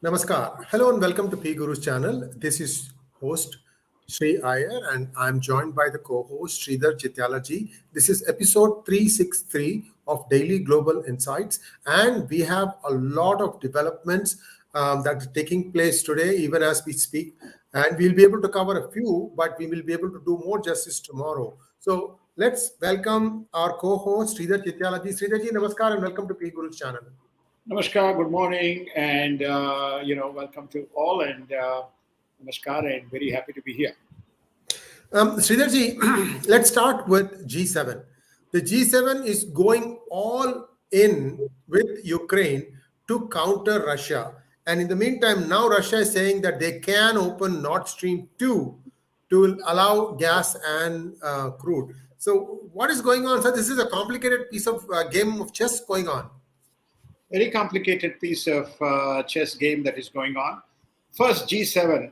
Namaskar. Hello and welcome to P Guru's channel. This is host Sri Iyer and I'm joined by the co-host Sridhar Chityalaji. This is episode 363 of Daily Global Insights and we have a lot of developments that are taking place today even as we speak, and we'll be able to cover a few, but we will be able to do more justice tomorrow. So let's welcome our co-host Sridhar Chityalaji. Sridharji, namaskar and welcome to P Guru's channel. Namaskar, good morning, and welcome to all, and namaskar, and very happy to be here. Sridharji, let's start with G7. The G7 is going all in with Ukraine to counter Russia. And in the meantime, now Russia is saying that they can open Nord Stream 2 to allow gas and crude. So, what is going on, sir? This is a complicated piece of game of chess going on. Very complicated piece of chess game that is going on. First, G7.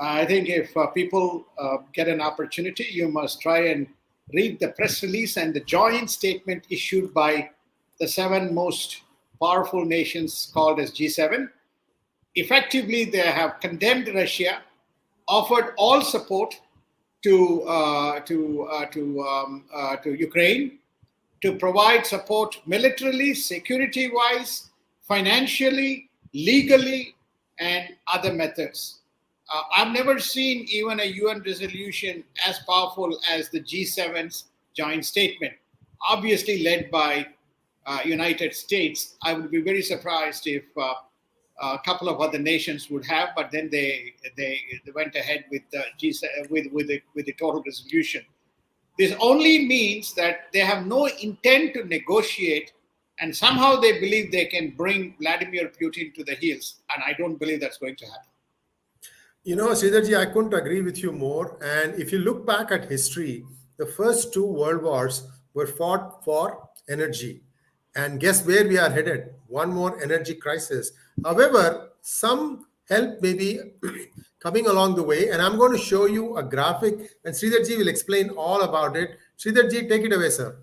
I think if people get an opportunity, you must try and read the press release and the joint statement issued by the 7 most powerful nations called as G7. Effectively, they have condemned Russia, offered all support to Ukraine, to provide support militarily, security-wise, financially, legally, and other methods. I've never seen even a UN resolution as powerful as the G7's joint statement, obviously led by United States. I would be very surprised if a couple of other nations would have, but then they went ahead with the G7 with the total resolution. This only means that they have no intent to negotiate, and somehow they believe they can bring Vladimir Putin to the heels, and I don't believe that's going to happen. You know, Sridharji, I couldn't agree with you more. And if you look back at history, the first 2 world wars were fought for energy. And guess where we are headed? One more energy crisis. However, some help may be coming along the way. And I'm going to show you a graphic, and Sridharji will explain all about it. Sridharji, take it away, sir.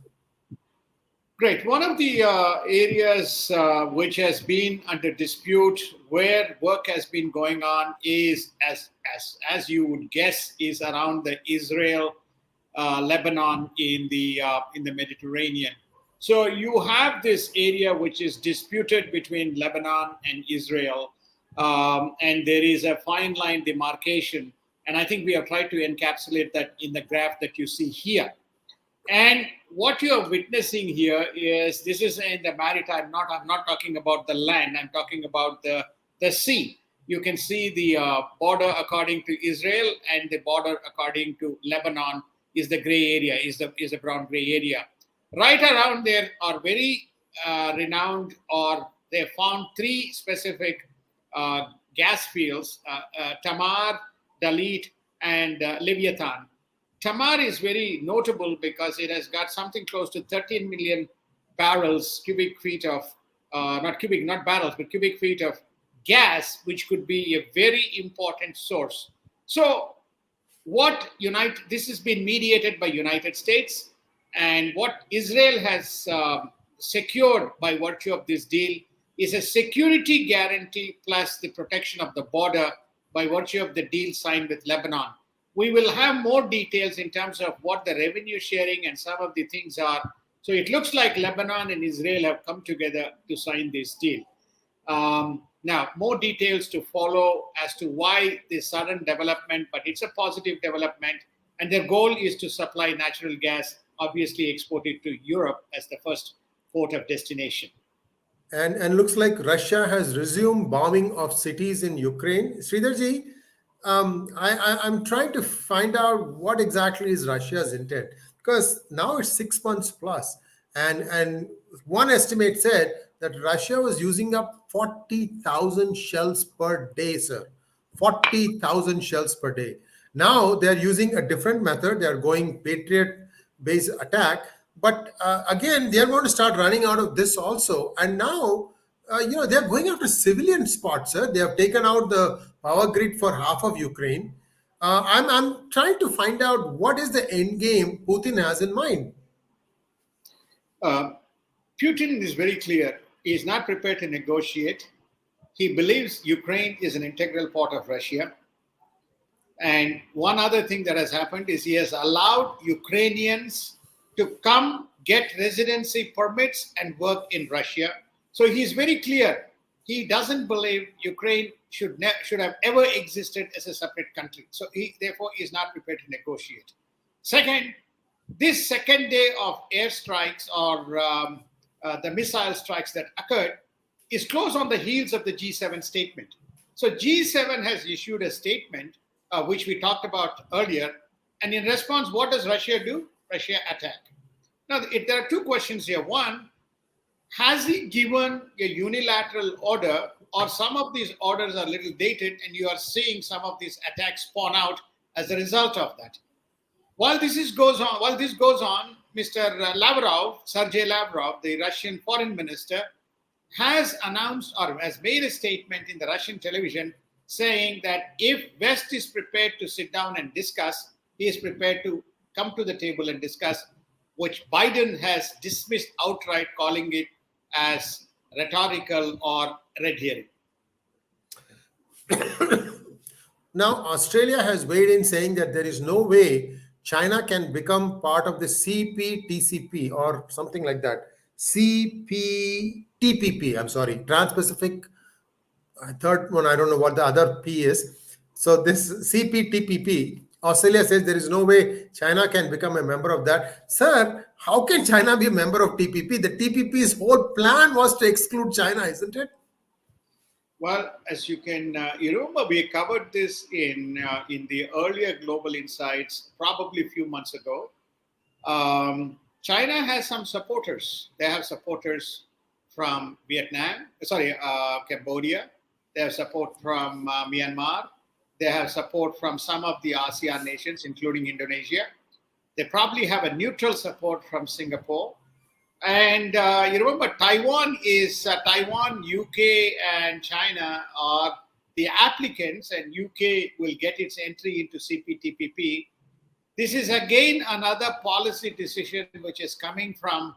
Great. One of the areas which has been under dispute, where work has been going on, is as you would guess, is around the Israel, Lebanon in the Mediterranean. So you have this area which is disputed between Lebanon and Israel, and there is a fine line demarcation. And I think we have tried to encapsulate that in the graph that you see here. And what you are witnessing here is, this is in the maritime. I'm not talking about the land. I'm talking about the sea. You can see the border according to Israel, and the border according to Lebanon is the gray area, is the brown gray area. Right around there are very renowned, or they found 3 specific gas fields: Tamar, Dalit, and Leviathan. Tamar is very notable because it has got something close to 13 million cubic feet of, not barrels, but cubic feet of gas, which could be a very important source. So this has been mediated by United States, and what Israel has secured by virtue of this deal is a security guarantee plus the protection of the border by virtue of the deal signed with Lebanon. We will have more details in terms of what the revenue sharing and some of the things are. So it looks like Lebanon and Israel have come together to sign this deal. Now, more details to follow as to why this sudden development, but it's a positive development. And their goal is to supply natural gas, obviously exported to Europe as the first port of destination. And looks like Russia has resumed bombing of cities in Ukraine. Sridharji, I'm trying to find out what exactly is Russia's intent, because now it's 6 months plus, and one estimate said that Russia was using up 40,000 shells per day, sir. 40,000 shells per day. Now they're using a different method. They're going Patriot-based attack, but again, they're going to start running out of this also. And now, they're going after civilian spots, sir. They have taken out the power grid for half of Ukraine. I'm trying to find out what is the end game Putin has in mind. Putin is very clear. He is not prepared to negotiate. He believes Ukraine is an integral part of Russia. And one other thing that has happened is he has allowed Ukrainians to come get residency permits and work in Russia. So he's very clear. He doesn't believe Ukraine should have ever existed as a separate country. So he therefore is not prepared to negotiate. Second, this second day of airstrikes or the missile strikes that occurred is close on the heels of the G7 statement. So G7 has issued a statement, which we talked about earlier. And in response, what does Russia do? Russia attack. Now, there are two questions here. One, has he given a unilateral order, or some of these orders are a little dated and you are seeing some of these attacks spawn out as a result of that? While this goes on, Mr. Lavrov, Sergei Lavrov, the Russian foreign minister, has announced or has made a statement in the Russian television saying that if West is prepared to sit down and discuss, he is prepared to come to the table and discuss, which Biden has dismissed outright, calling it as rhetorical or red herring. Now, Australia has weighed in saying that there is no way China can become part of the CPTCP or something like that. CPTPP, I'm sorry, Trans-Pacific. Third one, I don't know what the other P is. So this CPTPP, Australia says there is no way China can become a member of that. Sir, how can China be a member of TPP? The TPP's whole plan was to exclude China, isn't it? Well, as you can, you remember, we covered this in the earlier Global Insights, probably a few months ago. China has some supporters. They have supporters from Cambodia. They have support from Myanmar. They have support from some of the ASEAN nations, including Indonesia. They probably have a neutral support from Singapore. And you remember, Taiwan, UK, and China are the applicants, and UK will get its entry into CPTPP. This is again another policy decision which is coming from,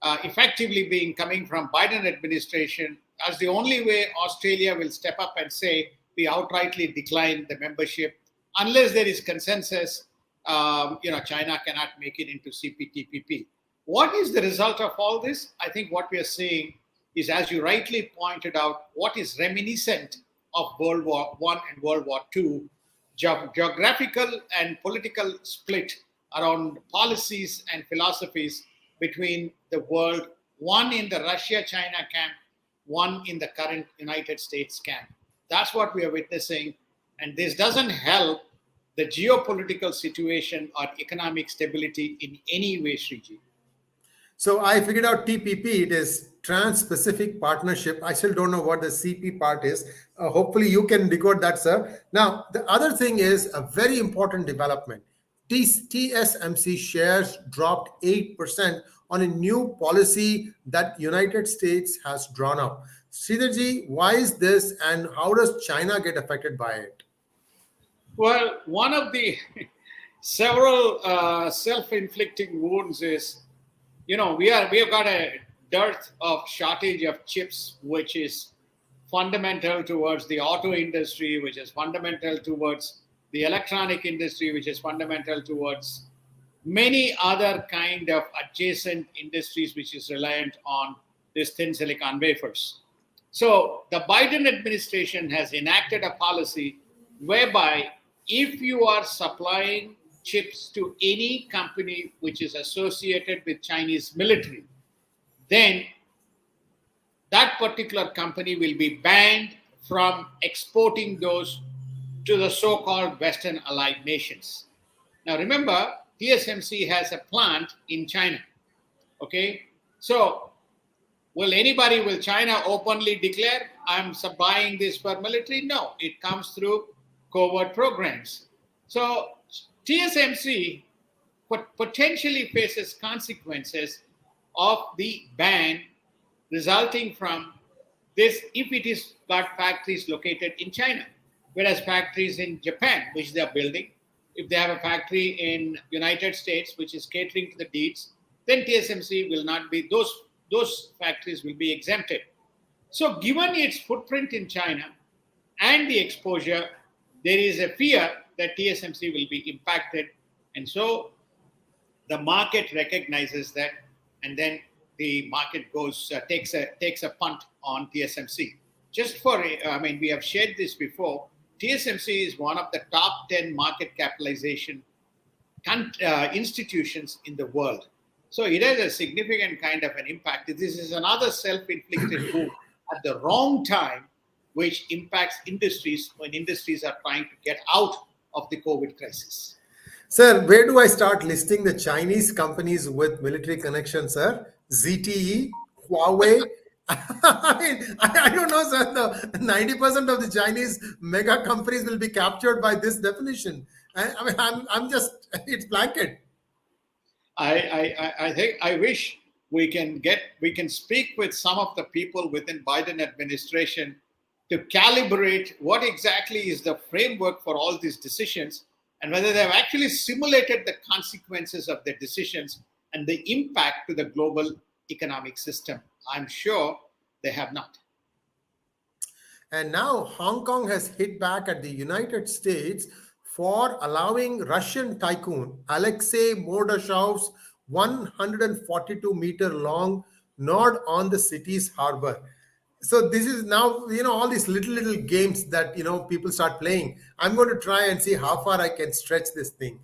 coming from Biden administration as the only way Australia will step up and say we outrightly decline the membership unless there is consensus. China cannot make it into CPTPP. What is the result of all this? I think what we are seeing is, as you rightly pointed out, what is reminiscent of World War I and World War II, geographical and political split around policies and philosophies between the world, one in the Russia-China camp, one in the current United States camp. That's what we are witnessing. And this doesn't help the geopolitical situation or economic stability in any way, Sriji. So I figured out TPP, it is Trans-Pacific Partnership. I still don't know what the CP part is. Hopefully you can decode that, sir. Now, the other thing is a very important development. TSMC shares dropped 8% on a new policy that United States has drawn up. Sridharji, why is this and how does China get affected by it? Well, one of the several self-inflicting wounds is, we have got a dearth of shortage of chips, which is fundamental towards the auto industry, which is fundamental towards the electronic industry, which is fundamental towards many other kind of adjacent industries, which is reliant on these thin silicon wafers. So the Biden administration has enacted a policy whereby if you are supplying chips to any company which is associated with Chinese military, then that particular company will be banned from exporting those to the so-called Western allied nations. Now remember, TSMC has a plant in China. Okay, so will China openly declare, I'm buying this for military? No, it comes through covert programs. So TSMC potentially faces consequences of the ban resulting from this if it is got factories located in China, whereas factories in Japan, which they are building, if they have a factory in United States, which is catering to the needs, then TSMC will not be, those factories will be exempted. So, given its footprint in China and the exposure, there is a fear that TSMC will be impacted. And so the market recognizes that, and then the market goes takes a punt on TSMC. Just for I mean, we have shared this before. TSMC is one of the top 10 market capitalization institutions in the world. So it has a significant kind of an impact. This is another self-inflicted wound at the wrong time, which impacts industries when industries are trying to get out of the COVID crisis. Sir, where do I start listing the Chinese companies with military connections, sir? ZTE, Huawei. I don't know, sir. The 90% of the Chinese mega companies will be captured by this definition. I mean, I'm just, it's blanket. I think I wish we can speak with some of the people within Biden administration to calibrate what exactly is the framework for all these decisions and whether they have actually simulated the consequences of their decisions and the impact to the global economic system. I'm sure they have not. And now Hong Kong has hit back at the United States for allowing Russian tycoon Alexei Mordashov's 142-meter long nod on the city's harbor. So this is now, all these little games that, people start playing. I'm going to try and see how far I can stretch this thing.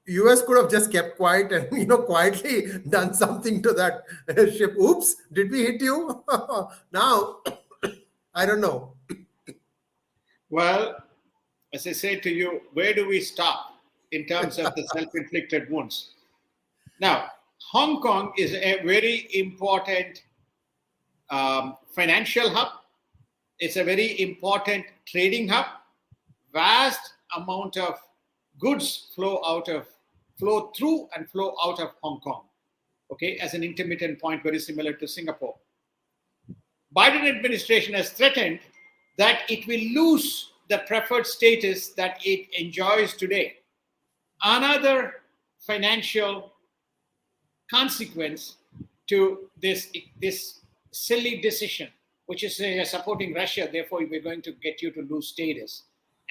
US could have just kept quiet and quietly done something to that ship. Oops, did we hit you? Now I don't know. Well, as I say to you, where do we stop in terms of the self-inflicted wounds? Now, Hong Kong is a very important financial hub. It's a very important trading hub. Vast amount of goods flow through and flow out of Hong Kong. Okay, as an intermittent point, very similar to Singapore. Biden administration has threatened that it will lose the preferred status that it enjoys today. Another financial consequence to this silly decision, which is you're supporting Russia, therefore we're going to get you to lose status.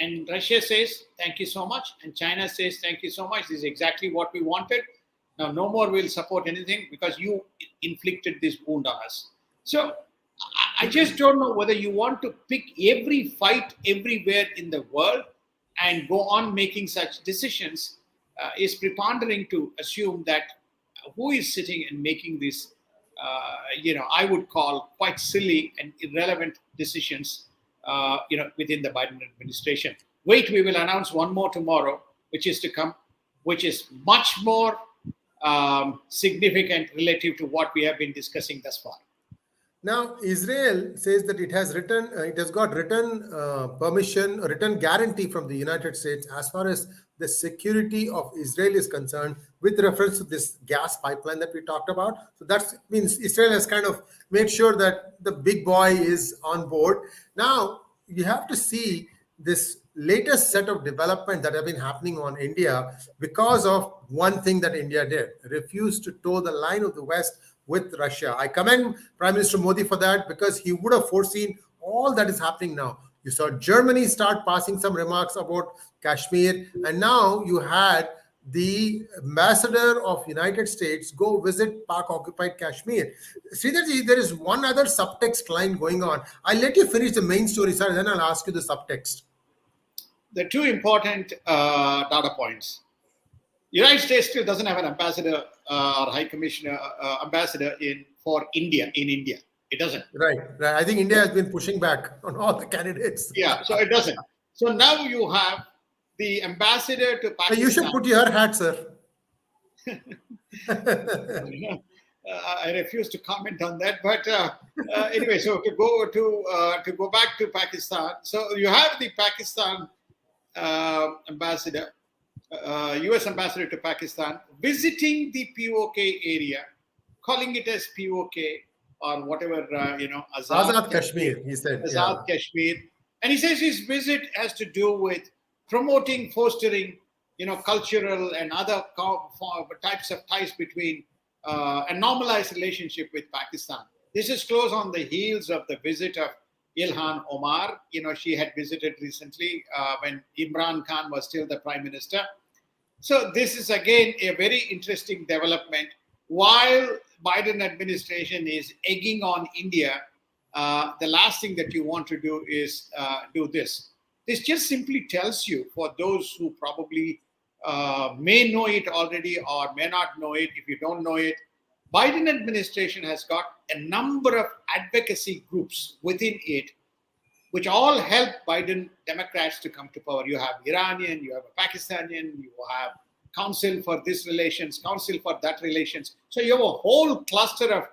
And Russia says, thank you so much. And China says, thank you so much. This is exactly what we wanted. Now, no more will support anything because you inflicted this wound on us. So I just don't know whether you want to pick every fight everywhere in the world and go on making such decisions is prepondering to assume that who is sitting and making these, I would call quite silly and irrelevant decisions, within the Biden administration. Wait, we will announce one more tomorrow, which is to come, which is much more significant relative to what we have been discussing thus far. Now, Israel says that it has got written permission, written guarantee from the United States as far as the security of Israel is concerned with reference to this gas pipeline that we talked about. So that means Israel has kind of made sure that the big boy is on board. Now, you have to see this latest set of development that have been happening on India because of one thing that India did, refused to toe the line of the West with Russia. I commend Prime Minister Modi for that because he would have foreseen all that is happening now. You saw Germany start passing some remarks about Kashmir, and now you had the ambassador of United States go visit Pak-occupied Kashmir. Sridharji, there is one other subtext line going on. I'll let you finish the main story, sir, and then I'll ask you the subtext. The two important data points. United States still doesn't have an ambassador or high commissioner ambassador for India in India. It doesn't. Right. I think India has been pushing back on all the candidates. Yeah, so it doesn't. So now you have the ambassador to Pakistan. You should put your hat, sir. I refuse to comment on that. But anyway, so to go back to Pakistan. So you have the Pakistan ambassador. U.S. ambassador to Pakistan visiting the POK area, calling it as POK or whatever, Azad Kashmir, he said. Azad Kashmir. And he says his visit has to do with promoting, fostering, cultural and other types of ties between a normalized relationship with Pakistan. This is close on the heels of the visit of Ilhan Omar. She had visited recently when Imran Khan was still the prime minister. So this is again a very interesting development. While Biden administration is egging on India, the last thing that you want to do is do this. This just simply tells you, for those who probably may know it already or may not know it, if you don't know it, Biden administration has got a number of advocacy groups within it, which all help Biden Democrats to come to power. You have Iranian, you have a Pakistani, you have Council for this relations, Council for that relations. So you have a whole cluster of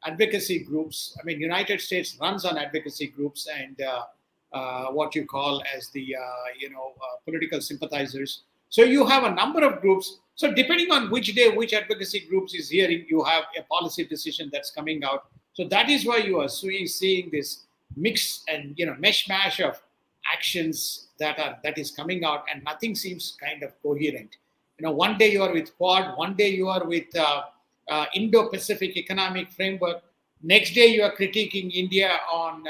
advocacy groups. I mean, United States runs on advocacy groups and what you call as the political sympathizers. So you have a number of groups. So depending on which day, which advocacy groups is hearing, you have a policy decision that's coming out. So that is why you are seeing this mix and mishmash of actions that is coming out, and nothing seems kind of coherent. One day you are with Quad, one day you are with Indo-Pacific Economic Framework. Next day you are critiquing India on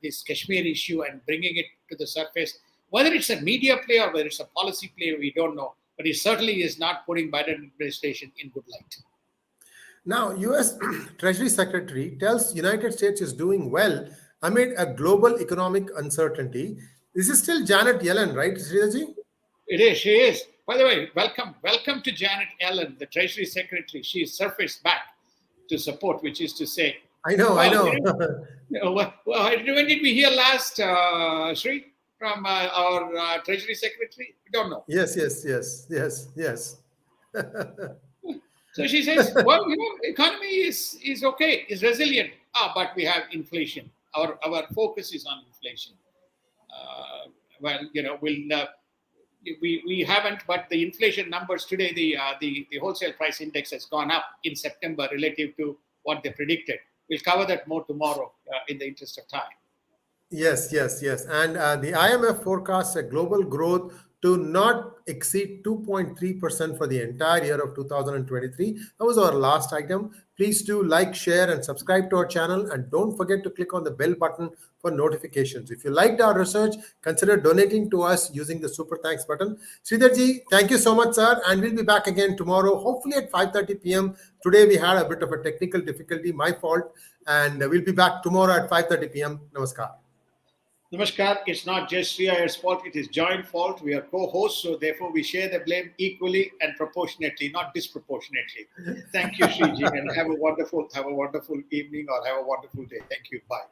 this Kashmir issue and bringing it to the surface. Whether it's a media play or whether it's a policy play, we don't know. But it certainly is not putting Biden administration in good light. Now, U.S. Treasury Secretary tells United States is doing well amid a global economic uncertainty. This is still Janet Yellen, right, Sridharji? It is. She is. By the way, welcome to Janet Yellen, the Treasury Secretary. She is surfaced back to support, which is to say, I know. When did we hear last, Sri, from our Treasury Secretary? We don't know. Yes. So she says, well, economy is okay, is resilient. But we have inflation. Our focus is on inflation. We haven't, but the inflation numbers today, the wholesale price index has gone up in September relative to what they predicted. We'll cover that more tomorrow in the interest of time. Yes. And the IMF forecasts a global growth to not exceed 2.3% for the entire year of 2023. That was our last item. Please do like, share, and subscribe to our channel. And don't forget to click on the bell button for notifications. If you liked our research, consider donating to us using the super thanks button. Sridharji, thank you so much, sir. And we'll be back again tomorrow, hopefully at 5:30 p.m. Today we had a bit of a technical difficulty, my fault. And we'll be back tomorrow at 5:30 p.m. Namaskar. Namaskar. It's not just Sri Iyer's fault, it is joint fault. We are co-hosts, so therefore we share the blame equally and proportionately, not disproportionately. Thank you, Sriji, and have a wonderful evening or have a wonderful day. Thank you. Bye.